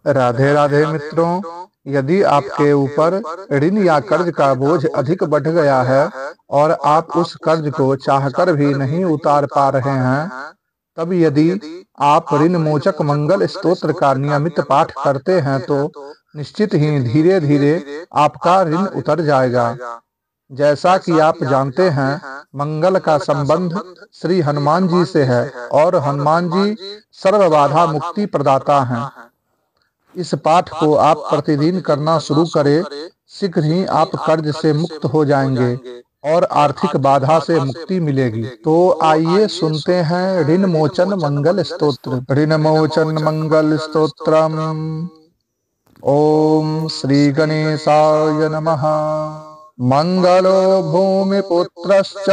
राधे राधे मित्रों, यदि आपके ऊपर ऋण या कर्ज का बोझ अधिक बढ़ गया है और आप उस कर्ज को चाहकर भी नहीं उतार पा रहे हैं, तब यदि आप ऋण मोचक मंगल स्तोत्र का नियमित पाठ करते हैं तो निश्चित ही धीरे धीरे आपका ऋण उतर जाएगा। जैसा कि आप जानते हैं, मंगल का संबंध श्री हनुमान जी से है और हनुमान जी सर्व बाधा मुक्ति प्रदाता हैं। इस पाठ को आप प्रतिदिन करना शुरू करें, शीघ्र ही आप कर्ज से मुक्त हो जाएंगे और आर्थिक बाधा से मुक्ति मिलेगी। तो आइए सुनते हैं ऋण मोचन मंगल स्तोत्र। ऋण मोचन मंगल स्तोत्रम। ओम श्री गणेशाय नमः। मंगलो भूमिपुत्रश्च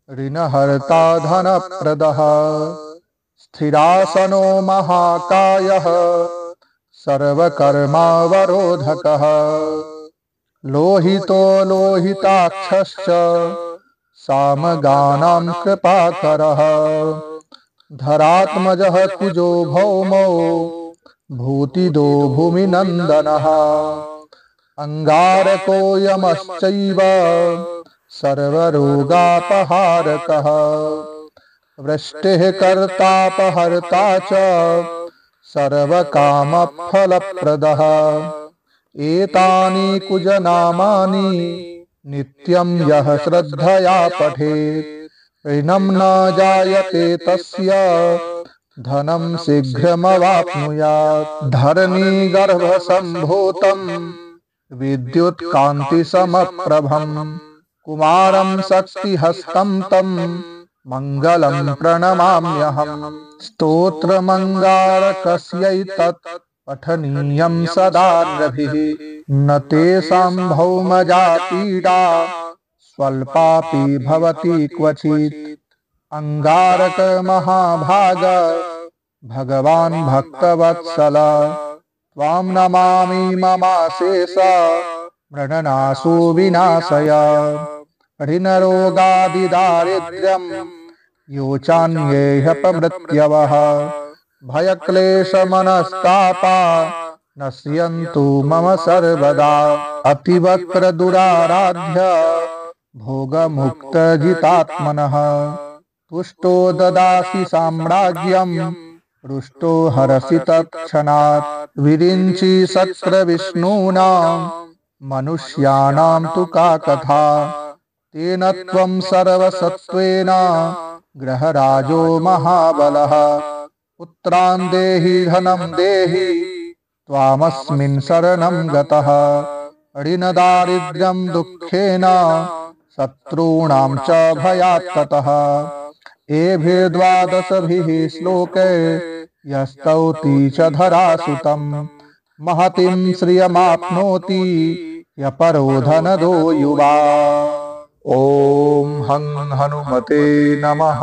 ऋणहर्ता धनप्रदः स्थिरासनो महाकायः सर्वकर्मावरोधकः लोहितो लोहिताक्षश्च सामगानां कृपाकरः धरात्मजः कुजो भौमो भूतिदो भूमिनन्दनः अंगारको यमश्चैव सर्वरोगापहारकः वृष्टिः कर्तापहर्ता च सर्वकामफलप्रदः एतानि कुजनामानि नित्यं यः श्रद्धया पठेत् ऋणं न जायते तस्य धनं शीघ्रमवाप्नुयात् धरणीगर्भसम्भूतं विद्युत्कान्तिसमप्रभं कुमारं शक्तिहस्तं तं मंगलम प्रणमाम्यहम्। स्तोत्रमङ्गारकस्यैतत् पठनीयं सदा नृभिः न तेषां भौमजापीडा स्वल्पापि भवति क्वचित् अंगारक महाभाग भगवान् भक्तवत्सल त्वां नमामि ममाशेष मृणनाशो विनाशय ऋणरोगादिदारिद्र्यं योचान्येह्यपमृत्यवः भयक्लेशमनस्तापा नश्यन्तु मम सर्वदा अतिवक्रदुराराध्य भोगमुक्तजितात्मनः तुष्टो ददासि साम्राज्यं रुष्टो हरसि तत्क्षणात् विरिञ्चि शक्रविष्णूनां मनुष्याणां तु का कथा तेन त्वं सर्वसत्त्वेन ग्रहराजो महाबलः पुत्रान् देहि धनं देहि त्वामस्मिन् शरणं गतः ऋणदारिद्र्यं दुःखेन शत्रूणां च भयात् ततः एभिर्द्वादशभिः श्लोके यस्तौति च धरासुतं महतीं श्रियमाप्नोति यपरो धनदो युवा। ओम हं हनुमते नमः।